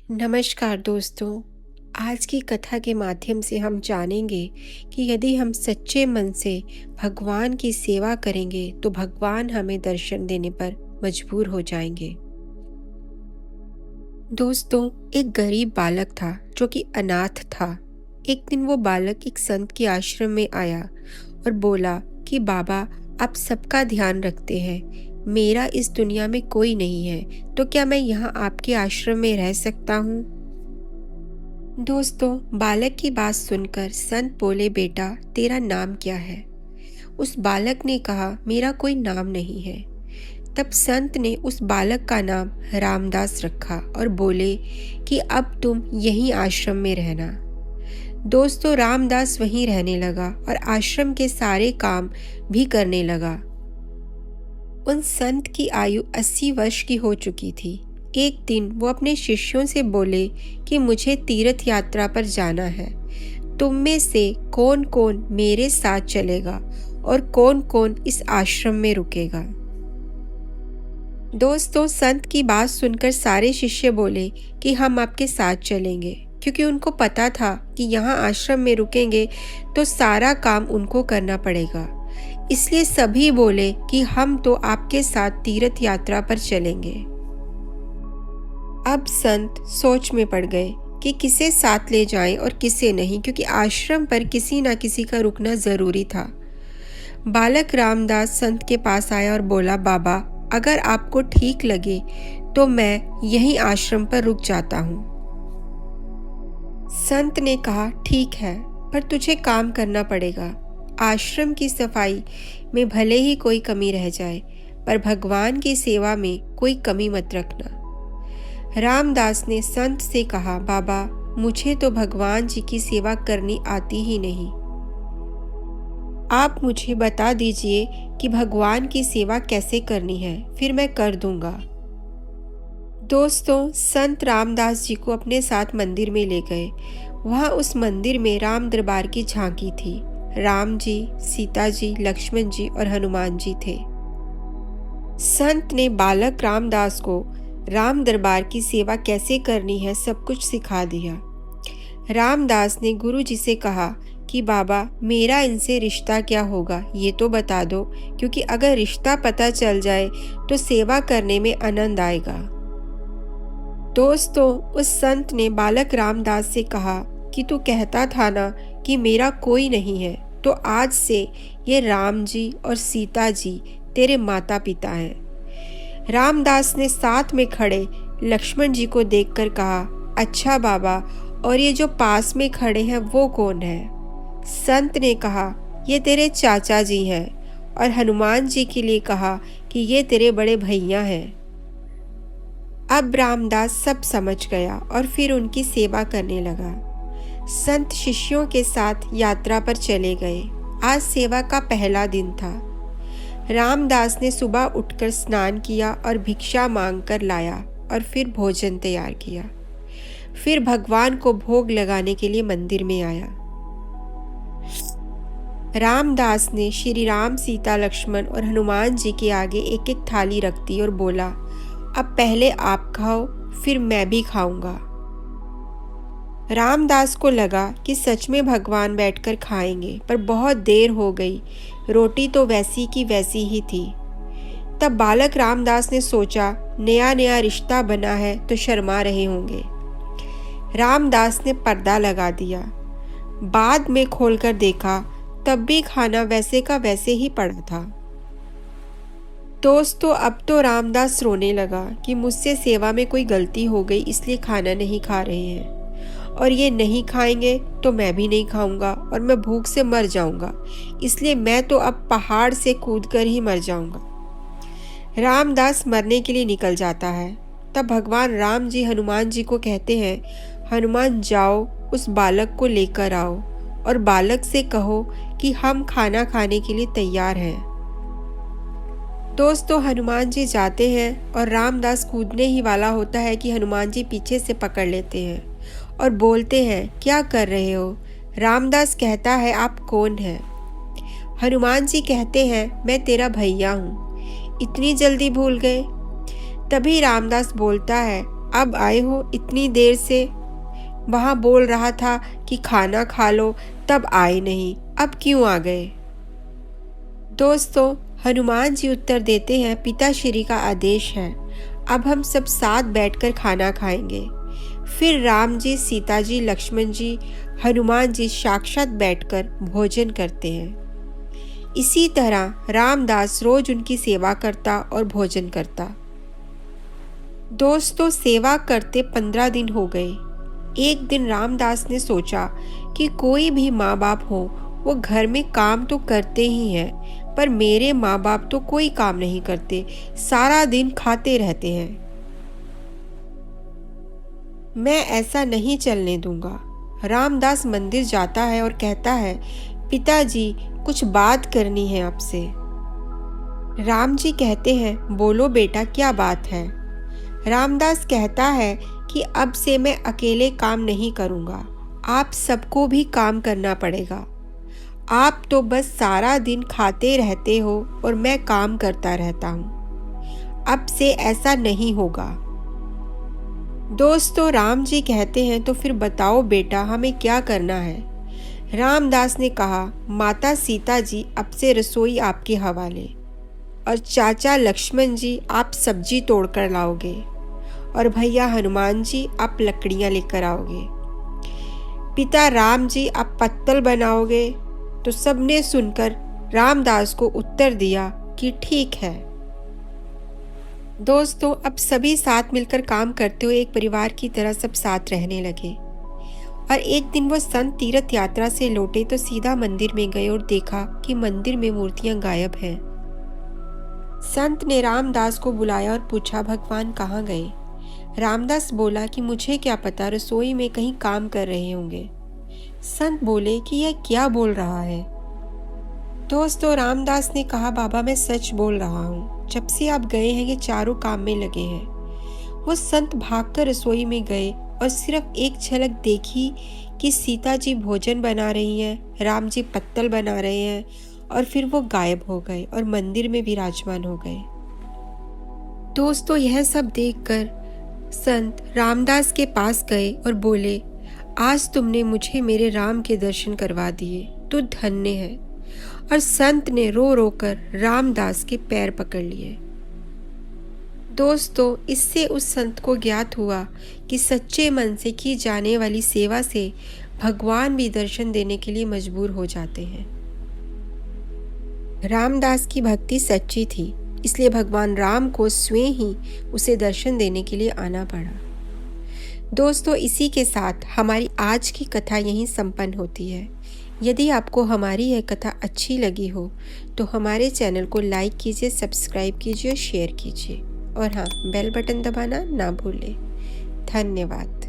नमस्कार दोस्तों। आज की कथा के माध्यम से हम जानेंगे कि यदि हम सच्चे मन से भगवान की सेवा करेंगे तो भगवान हमें दर्शन देने पर मजबूर हो जाएंगे। दोस्तों, एक गरीब बालक था जो कि अनाथ था। एक दिन वो बालक एक संत के आश्रम में आया और बोला कि बाबा, आप सबका ध्यान रखते हैं, मेरा इस दुनिया में कोई नहीं है, तो क्या मैं यहाँ आपके आश्रम में रह सकता हूँ? दोस्तों, बालक की बात सुनकर संत बोले, बेटा तेरा नाम क्या है? उस बालक ने कहा, मेरा कोई नाम नहीं है। तब संत ने उस बालक का नाम रामदास रखा और बोले कि अब तुम यहीं आश्रम में रहना। दोस्तों, रामदास वहीं रहने लगा और आश्रम के सारे काम भी करने लगा। उन संत की आयु 80 वर्ष की हो चुकी थी। एक दिन वो अपने शिष्यों से बोले कि मुझे तीर्थ यात्रा पर जाना है। तुम में से कौन कौन मेरे साथ चलेगा और कौन कौन इस आश्रम में रुकेगा? दोस्तों, संत की बात सुनकर सारे शिष्य बोले कि हम आपके साथ चलेंगे, क्योंकि उनको पता था कि यहाँ आश्रम में रुकेंगे तो सारा काम उनको करना पड़ेगा। इसलिए सभी बोले कि हम तो आपके साथ तीर्थ यात्रा पर चलेंगे। अब संत सोच में पड़ गए कि किसे साथ ले जाएं और किसे नहीं, क्योंकि आश्रम पर किसी न किसी का रुकना जरूरी था। बालक रामदास संत के पास आया और बोला, बाबा अगर आपको ठीक लगे तो मैं यहीं आश्रम पर रुक जाता हूँ। संत ने कहा, ठीक है, पर तुझे काम करना पड़ेगा। आश्रम की सफाई में भले ही कोई कमी रह जाए, पर भगवान की सेवा में कोई कमी मत रखना। रामदास ने संत से कहा, बाबा मुझे तो भगवान जी की सेवा करनी आती ही नहीं। आप मुझे बता दीजिए कि भगवान की सेवा कैसे करनी है, फिर मैं कर दूंगा। दोस्तों, संत रामदास जी को अपने साथ मंदिर में ले गए। वहाँ उस मंदिर में राम दरबार की झांकी थी। राम जी, सीता जी, लक्ष्मण जी और हनुमान जी थे। संत ने बालक रामदास को राम दरबार की सेवा कैसे करनी है सब कुछ सिखा दिया। रामदास ने गुरु जी से कहा कि बाबा मेरा इनसे रिश्ता क्या होगा, ये तो बता दो, क्योंकि अगर रिश्ता पता चल जाए तो सेवा करने में आनंद आएगा। दोस्तों, उस संत ने बालक रामदास से कहा कि तू कहता था ना कि मेरा कोई नहीं है, तो आज से ये राम जी और सीता जी तेरे माता पिता हैं। रामदास ने साथ में खड़े लक्ष्मण जी को देखकर कहा, अच्छा बाबा, और ये जो पास में खड़े हैं वो कौन है? संत ने कहा, ये तेरे चाचा जी हैं, और हनुमान जी के लिए कहा कि ये तेरे बड़े भैया हैं। अब रामदास सब समझ गया और फिर उनकी सेवा करने लगा। संत शिष्यों के साथ यात्रा पर चले गए। आज सेवा का पहला दिन था। रामदास ने सुबह उठकर स्नान किया और भिक्षा मांगकर लाया और फिर भोजन तैयार किया। फिर भगवान को भोग लगाने के लिए मंदिर में आया। रामदास ने श्री राम, सीता, लक्ष्मण और हनुमान जी के आगे एक एक थाली रख दी और बोला, अब पहले आप खाओ, फिर मैं भी खाऊंगा। रामदास को लगा कि सच में भगवान बैठकर खाएंगे, पर बहुत देर हो गई। रोटी तो वैसी की वैसी ही थी। तब बालक रामदास ने सोचा, नया नया रिश्ता बना है तो शर्मा रहे होंगे। रामदास ने पर्दा लगा दिया। बाद में खोलकर देखा, तब भी खाना वैसे का वैसे ही पड़ा था। दोस्तों, अब तो रामदास रोने लगा कि मुझसे सेवा में कोई गलती हो गई, इसलिए खाना नहीं खा रहे हैं, और ये नहीं खाएंगे तो मैं भी नहीं खाऊंगा और मैं भूख से मर जाऊंगा, इसलिए मैं तो अब पहाड़ से कूदकर ही मर जाऊंगा। रामदास मरने के लिए निकल जाता है। तब भगवान राम जी हनुमान जी को कहते हैं, हनुमान जाओ उस बालक को लेकर आओ और बालक से कहो कि हम खाना खाने के लिए तैयार हैं। दोस्तों, हनुमान जी जाते हैं और रामदास कूदने ही वाला होता है कि हनुमान जी पीछे से पकड़ लेते हैं और बोलते हैं, क्या कर रहे हो? रामदास कहता है, आप कौन हैं? हनुमान जी कहते हैं, मैं तेरा भैया हूँ। इतनी जल्दी भूल गए? तभी रामदास बोलता है, अब आए हो इतनी देर से? वहाँ बोल रहा था कि खाना खा लो, तब आए नहीं, अब क्यों आ गए? दोस्तों, हनुमान जी उत्तर देते हैं, पिताश्री का आदेश है, अब हम सब साथ बैठकर खाना खाएंगे। फिर राम जी, सीता जी, लक्ष्मण जी, हनुमान जी साक्षात बैठकर भोजन करते हैं। इसी तरह रामदास रोज उनकी सेवा करता और भोजन करता। दोस्तों, सेवा करते 15 दिन हो गए। एक दिन रामदास ने सोचा कि कोई भी माँ बाप हो, वो घर में काम तो करते ही हैं, पर मेरे माँ बाप तो कोई काम नहीं करते, सारा दिन खाते रहते हैं। मैं ऐसा नहीं चलने दूंगा। रामदास मंदिर जाता है और कहता है, पिताजी, कुछ बात करनी है आपसे। राम जी कहते हैं, बोलो बेटा, क्या बात है? रामदास कहता है कि अब से मैं अकेले काम नहीं करूँगा, आप सबको भी काम करना पड़ेगा। आप तो बस सारा दिन खाते रहते हो और मैं काम करता रहता हूँ। अब से ऐसा नहीं होगा। दोस्तों, राम जी कहते हैं, तो फिर बताओ बेटा, हमें क्या करना है? रामदास ने कहा, माता सीता जी अब से रसोई आपके हवाले, और चाचा लक्ष्मण जी आप सब्जी तोड़कर लाओगे, और भैया हनुमान जी आप लकड़ियाँ लेकर आओगे। पिता राम जी आप पत्तल बनाओगे। तो सबने सुनकर रामदास को उत्तर दिया कि ठीक है। दोस्तों, अब सभी साथ मिलकर काम करते हुए एक परिवार की तरह सब साथ रहने लगे। और एक दिन वो संत तीर्थ यात्रा से लौटे तो सीधा मंदिर में गए और देखा कि मंदिर में मूर्तियां गायब हैं। संत ने रामदास को बुलाया और पूछा, भगवान कहाँ गए? रामदास बोला कि मुझे क्या पता, रसोई में कहीं काम कर रहे होंगे। संत बोले कि यह क्या बोल रहा है? दोस्तों, रामदास ने कहा, बाबा मैं सच बोल रहा हूँ, जब से आप गए हैं ये चारों काम में लगे हैं। वो संत भागकर रसोई में गए और सिर्फ एक झलक देखी कि सीता जी भोजन बना रही हैं, राम जी पत्तल बना रहे हैं, और फिर वो गायब हो गए और मंदिर में विराजमान हो गए। दोस्तों, यह सब देखकर संत रामदास के पास गए और बोले, आज तुमने मुझे मेरे राम के दर्शन करवा दिए, तो धन्य है। और संत ने रो रो कर रामदास के पैर पकड़ लिए। दोस्तों, इससे उस संत को ज्ञात हुआ कि सच्चे मन से की जाने वाली सेवा से भगवान भी दर्शन देने के लिए मजबूर हो जाते हैं। रामदास की भक्ति सच्ची थी, इसलिए भगवान राम को स्वयं ही उसे दर्शन देने के लिए आना पड़ा। दोस्तों, इसी के साथ हमारी आज की कथा यहीं संपन्न होती है। यदि आपको हमारी यह कथा अच्छी लगी हो तो हमारे चैनल को लाइक कीजिए, सब्सक्राइब कीजिए और शेयर कीजिए, और हाँ, बेल बटन दबाना ना भूलें। धन्यवाद।